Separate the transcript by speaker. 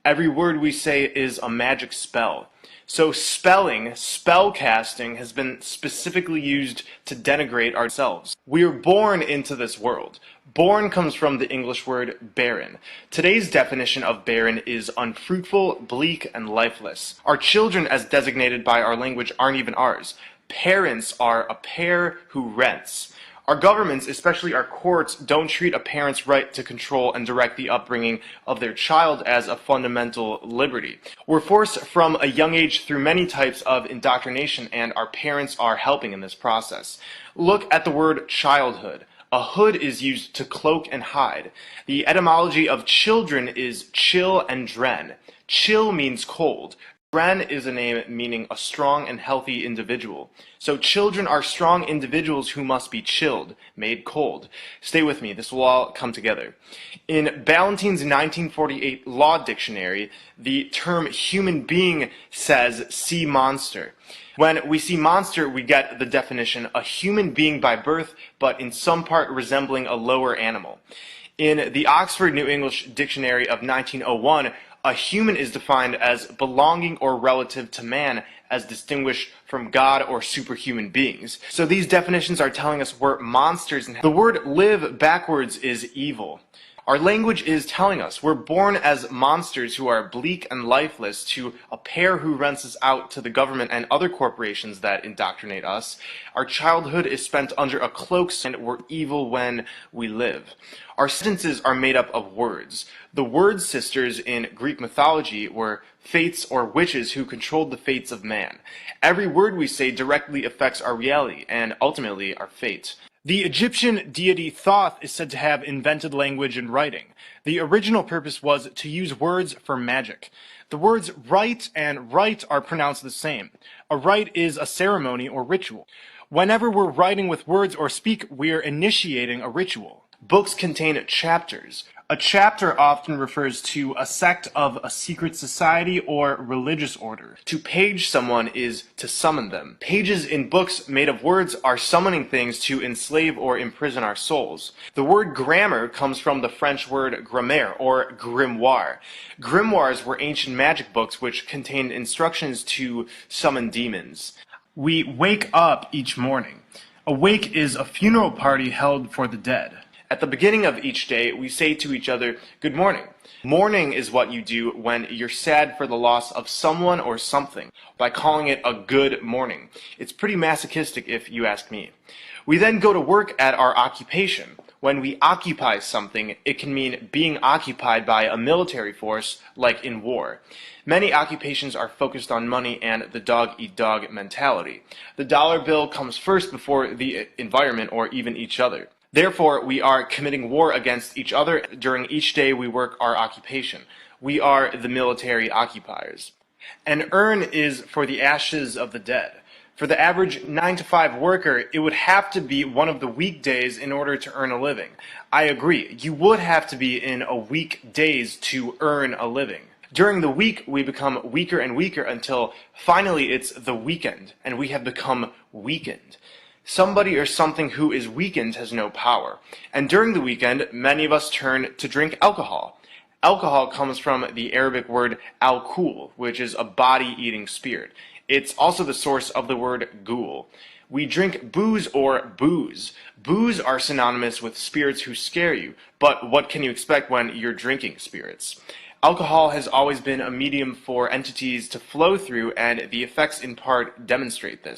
Speaker 1: Every word we say is a magic spell. So spelling, spell casting, has been specifically used to denigrate ourselves. We are born into this world. Born comes from the English word barren. Today's definition of barren is unfruitful, bleak, and lifeless. Our children, as designated by our language, aren't even ours. Parents are a pair who rents. Our governments, especially our courts, don't treat a parent's right to control and direct the upbringing of their child as a fundamental liberty. We're forced from a young age through many types of indoctrination, and our parents are helping in this process. Look at the word childhood. A hood is used to cloak and hide. The etymology of children is chill and dren. Chill means cold. Dren is a name meaning a strong and healthy individual. So children are strong individuals who must be chilled, made cold. Stay with me, this will all come together. In Ballantyne's 1948 Law Dictionary, the term human being says sea monster. When we see monster, we get the definition, a human being by birth, but in some part resembling a lower animal. In the Oxford New English Dictionary of 1901, a human is defined as belonging or relative to man, as distinguished from God or superhuman beings. So these definitions are telling us we're monsters, and the word live backwards is evil. Our language is telling us we're born as monsters who are bleak and lifeless to a pair who rents us out to the government and other corporations that indoctrinate us. Our childhood is spent under a cloak, and we're evil when we live. Our sentences are made up of words. The word sisters in Greek mythology were fates or witches who controlled the fates of man. Every word we say directly affects our reality and ultimately our fate. The Egyptian deity Thoth is said to have invented language and writing. The original purpose was to use words for magic. The words write and write are pronounced the same. A rite is a ceremony or ritual. Whenever we're writing with words or speak, we're initiating a ritual. Books contain chapters. A chapter often refers to a sect of a secret society or religious order. To page someone is to summon them. Pages in books made of words are summoning things to enslave or imprison our souls. The word grammar comes from the French word grammaire or grimoire. Grimoires were ancient magic books which contained instructions to summon demons. We wake up each morning. A wake is a funeral party held for the dead. At the beginning of each day, we say to each other, "Good morning." Mourning is what you do when you're sad for the loss of someone or something, by calling it a good morning. It's pretty masochistic if you ask me. We then go to work at our occupation. When we occupy something, it can mean being occupied by a military force, like in war. Many occupations are focused on money and the dog-eat-dog mentality. The dollar bill comes first before the environment or even each other. Therefore, we are committing war against each other during each day we work our occupation. We are the military occupiers. An urn is for the ashes of the dead. For the average 9-to-5 worker, it would have to be one of the weekdays in order to earn a living. I agree, you would have to be in a weekdays to earn a living. During the week, we become weaker and weaker until finally it's the weekend, and we have become weakened. Somebody or something who is weakened has no power. And during the weekend, many of us turn to drink alcohol. Alcohol comes from the Arabic word al-kul, which is a body-eating spirit. It's also the source of the word ghoul. We drink booze or booze. Booze are synonymous with spirits who scare you, but what can you expect when you're drinking spirits? Alcohol has always been a medium for entities to flow through, and the effects in part demonstrate this.